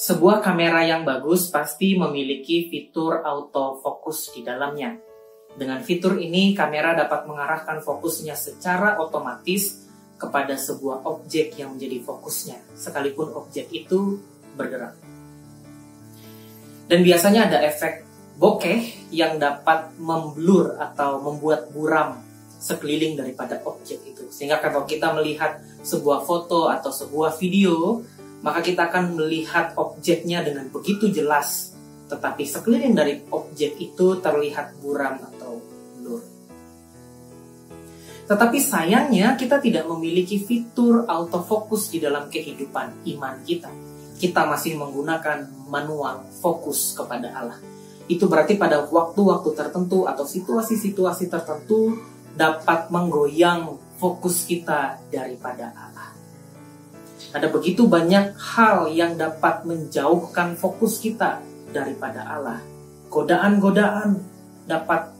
Sebuah kamera yang bagus pasti memiliki fitur autofocus di dalamnya. Dengan fitur ini, kamera dapat mengarahkan fokusnya secara otomatis kepada sebuah objek yang menjadi fokusnya, sekalipun objek itu bergerak. Dan biasanya ada efek bokeh yang dapat memblur atau membuat buram sekeliling daripada objek itu. Sehingga kalau kita melihat sebuah foto atau sebuah video, maka kita akan melihat objeknya dengan begitu jelas, tetapi sekeliling dari objek itu terlihat buram atau blur. Tetapi sayangnya kita tidak memiliki fitur autofocus di dalam kehidupan iman kita. Kita masih menggunakan manual fokus kepada Allah. Itu berarti pada waktu-waktu tertentu atau situasi-situasi tertentu dapat menggoyang fokus kita daripada Allah. Ada begitu banyak hal yang dapat menjauhkan fokus kita daripada Allah. Godaan-godaan dapat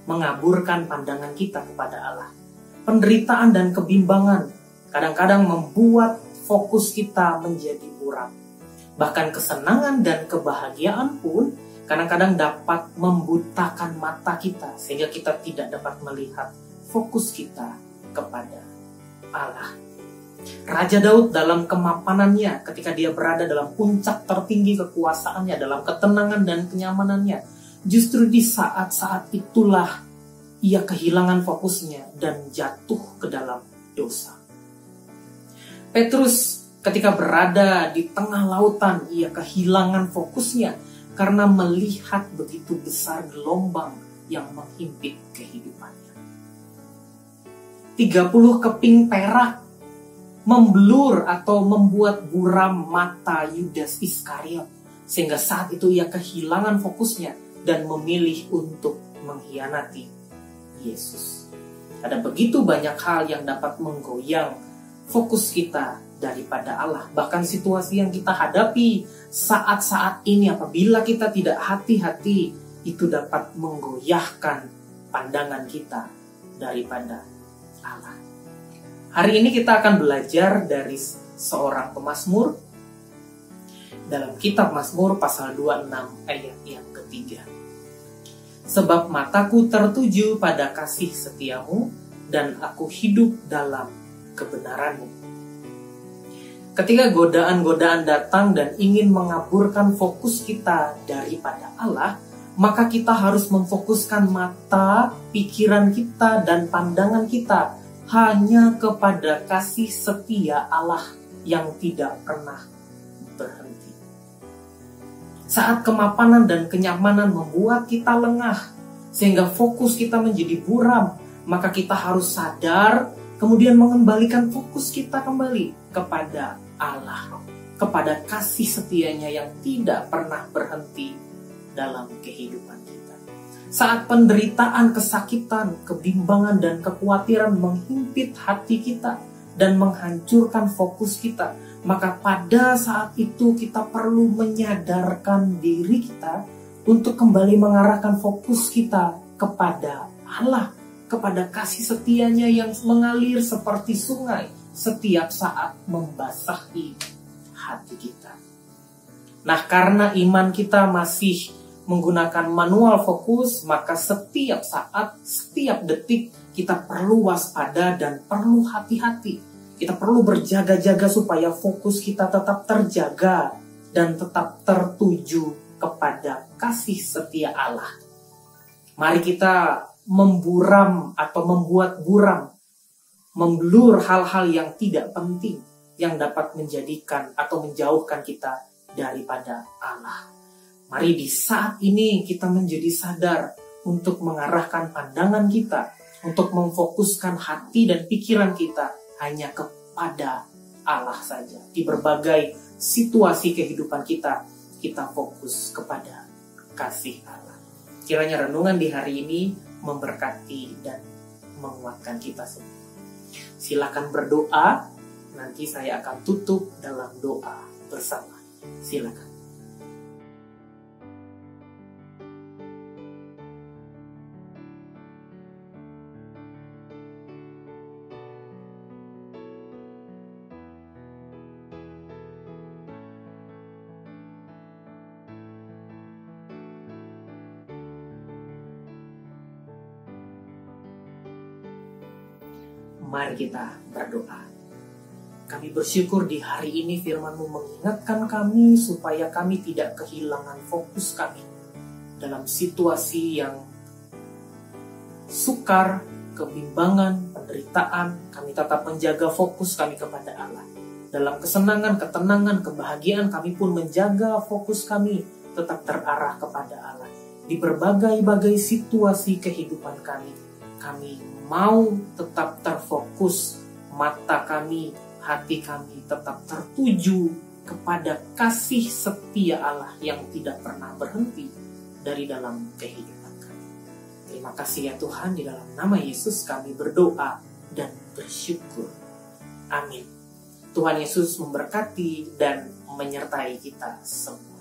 mengaburkan pandangan kita kepada Allah. Penderitaan dan kebimbangan kadang-kadang membuat fokus kita menjadi buram. Bahkan kesenangan dan kebahagiaan pun kadang-kadang dapat membutakan mata kita, sehingga kita tidak dapat melihat fokus kita kepada Allah. Raja Daud dalam kemapanannya, ketika dia berada dalam puncak tertinggi kekuasaannya, dalam ketenangan dan kenyamanannya, justru di saat-saat itulah ia kehilangan fokusnya dan jatuh ke dalam dosa. Petrus ketika berada di tengah lautan, ia kehilangan fokusnya karena melihat begitu besar gelombang yang menghimpit kehidupannya. 30 keping perak memblur atau membuat buram mata Yudas Iskariot, sehingga saat itu ia kehilangan fokusnya dan memilih untuk mengkhianati Yesus. Ada begitu banyak hal yang dapat menggoyang fokus kita daripada Allah. Bahkan situasi yang kita hadapi saat-saat ini, apabila kita tidak hati-hati, itu dapat menggoyahkan pandangan kita daripada Allah. Hari ini kita akan belajar dari seorang pemazmur dalam kitab Mazmur pasal 26 ayat yang ketiga. Sebab mataku tertuju pada kasih setiamu dan aku hidup dalam kebenaranmu. Ketika godaan-godaan datang dan ingin mengaburkan fokus kita daripada Allah, maka kita harus memfokuskan mata, pikiran kita, dan pandangan kita hanya kepada kasih setia Allah yang tidak pernah berhenti. Saat kemapanan dan kenyamanan membuat kita lengah, sehingga fokus kita menjadi buram, maka kita harus sadar, kemudian mengembalikan fokus kita kembali kepada Allah, kepada kasih setianya yang tidak pernah berhenti dalam kehidupan kita. Saat penderitaan, kesakitan, kebimbangan, dan kekhawatiran menghimpit hati kita dan menghancurkan fokus kita, maka pada saat itu kita perlu menyadarkan diri kita untuk kembali mengarahkan fokus kita kepada Allah, kepada kasih setianya yang mengalir seperti sungai setiap saat membasahi hati kita. Nah, karena iman kita masih menggunakan manual fokus, maka setiap saat, setiap detik kita perlu waspada dan perlu hati-hati. Kita perlu berjaga-jaga supaya fokus kita tetap terjaga dan tetap tertuju kepada kasih setia Allah. Mari kita memburam atau membuat buram, memblur hal-hal yang tidak penting yang dapat menjadikan atau menjauhkan kita daripada Allah. Mari di saat ini kita menjadi sadar untuk mengarahkan pandangan kita, untuk memfokuskan hati dan pikiran kita hanya kepada Allah saja. Di berbagai situasi kehidupan kita, kita fokus kepada kasih Allah. Kiranya renungan di hari ini memberkati dan menguatkan kita semua. Silakan berdoa, nanti saya akan tutup dalam doa bersama. Silakan. Mari kita berdoa. Kami bersyukur di hari ini firman-Mu mengingatkan kami supaya kami tidak kehilangan fokus kami dalam situasi yang sukar, kebimbangan, penderitaan. Kami tetap menjaga fokus kami kepada Allah. Dalam kesenangan, ketenangan, kebahagiaan, kami pun menjaga fokus kami tetap terarah kepada Allah. Di berbagai-bagai situasi kehidupan kami mau tetap terfokus, mata kami, hati kami tetap tertuju kepada kasih setia Allah yang tidak pernah berhenti dari dalam kehidupan kami. Terima kasih ya Tuhan, di dalam nama Yesus kami berdoa dan bersyukur. Amin. Tuhan Yesus memberkati dan menyertai kita semua.